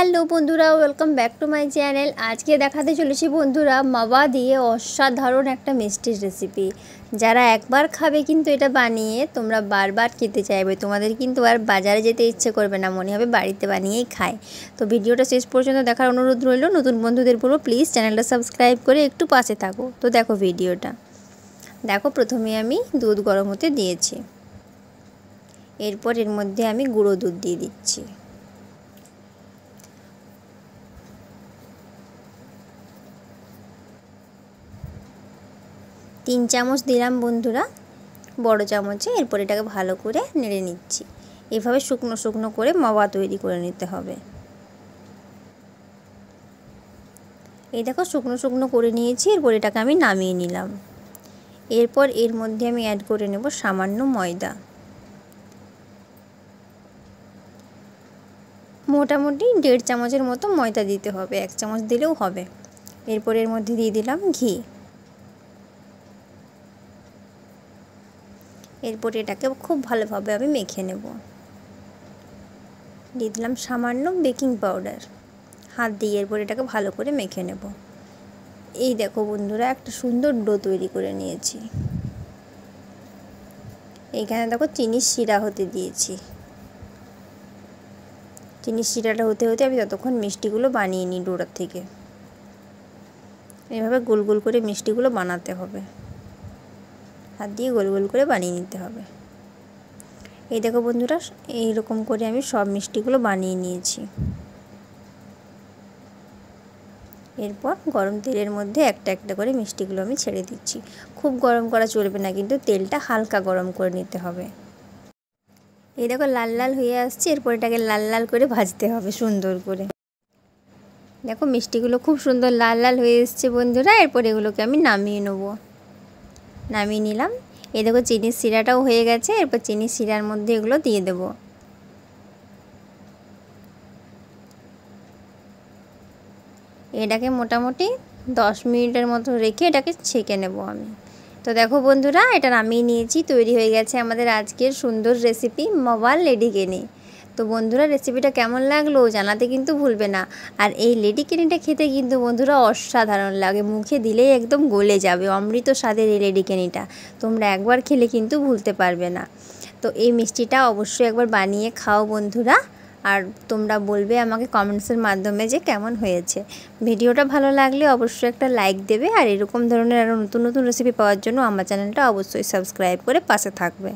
Hello বন্ধুরা, welcome back to my channel. আজকে দেখাতে চলেছি বন্ধুরা মাওয়া দিয়ে অসাধারণ একটা মিষ্টির রেসিপি। যারা একবার খাবে কিন্তু এটা বানিয়ে তোমরা বারবার খেতে চাইবে, তোমাদের কিন্তু আর বাজারে যেতে ইচ্ছে করবে না, মনে হবে বাড়িতে বানিয়েই খায়। তো ভিডিওটা শেষ পর্যন্ত দেখার অনুরোধ রইল। নতুন বন্ধুদের বলবো প্লিজ চ্যানেলটা সাবস্ক্রাইব করে একটু পাশে থাকো। তো দেখো ভিডিওটা দেখো। প্রথমে আমি দুধ গরম হতে দিয়েছি, এরপর এর মধ্যে আমি গুঁড়ো দুধ দিয়ে দিচ্ছি। তিন চামচ দিলাম বন্ধুরা, বড় চামচে। এরপর এটাকে ভালো করে নেড়ে নিচ্ছি। এভাবে শুকনো শুকনো করে মাওয়া তৈরি করে নিতে হবে। এই দেখো শুকনো শুকনো করে নিয়েছি। এরপর এটাকে আমি নামিয়ে নিলাম। এরপর এর মধ্যে আমি অ্যাড করে নেব সামান্য ময়দা, মোটামুটি 1.5 চামচের মতো ময়দা দিতে হবে, 1 চামচ দিলেও হবে। এরপর এর মধ্যে দিয়ে দিলাম ঘি। এরপর এটাকে খুব ভালোভাবে আমি মেখে নেব। দিয়ে দিলাম সামান্য বেকিং পাউডার হাত দিয়ে। এরপর এটাকে ভালো করে মেখে নেব। এই দেখো বন্ধুরা, একটা সুন্দর ডো তৈরি করে নিয়েছি। এইখানে দেখো চিনির শিরা হতে দিয়েছি। চিনির শিরাটা হতে হতে আমি ততক্ষণ মিষ্টিগুলো বানিয়ে নিই ডোটার থেকে। এইভাবে গোল গোল করে মিষ্টিগুলো বানাতে হবে, হাত দিয়ে গোল গোল করে বানিয়ে নিতে হবে। এই দেখো বন্ধুরা, এইরকম করে আমি সব মিষ্টিগুলো বানিয়ে নিয়েছি। এরপর গরম তেলের মধ্যে একটা একটা করে মিষ্টিগুলো আমি ছেড়ে দিচ্ছি। খুব গরম করা চলবে না, কিন্তু তেলটা হালকা গরম করে নিতে হবে। এই দেখো লাল লাল হয়ে আসছে। এরপর এটাকে লাল লাল করে ভাজতে হবে সুন্দর করে। দেখো মিষ্টিগুলো খুব সুন্দর লাল লাল হয়ে এসছে বন্ধুরা। এরপর এগুলোকে আমি নামিয়ে নেব। নামিয়ে নিলাম। এই দেখো চিনির শিরাটাও হয়ে গেছে। এরপর চিনির শিরার মধ্যে এগুলো দিয়ে দেব। এটাকে মোটামুটি 10 মিনিটের মতো রেখে এটাকে ছেঁকে নেব আমি। তো দেখো বন্ধুরা, এটা নামিয়ে নিয়েছি। তৈরি হয়ে গেছে আমাদের আজকের সুন্দর রেসিপি মাওয়া লেডিকেনি। তো বন্ধুরা, রেসিপিটা কেমন লাগলো জানাতে কিন্তু ভুলবে না। আর এই লেডিকেনিটা খেতে কিন্তু বন্ধুরা অসাধারণ লাগে, মুখে দিলেই একদম গলে যাবে। অমৃত স্বাদের এই লেডিকেনিটা তোমরা একবার খেলে কিন্তু ভুলতে পারবে না। তো এই মিষ্টিটা অবশ্যই একবার বানিয়ে খাও বন্ধুরা। আর তোমরা বলবে আমাকে কমেন্টসের মাধ্যমে যে কেমন হয়েছে। ভিডিওটা ভালো লাগলে অবশ্যই একটা লাইক দেবে। আর এরকম ধরনের আরও নতুন নতুন রেসিপি পাওয়ার জন্য আমার চ্যানেলটা অবশ্যই সাবস্ক্রাইব করে পাশে থাকবে।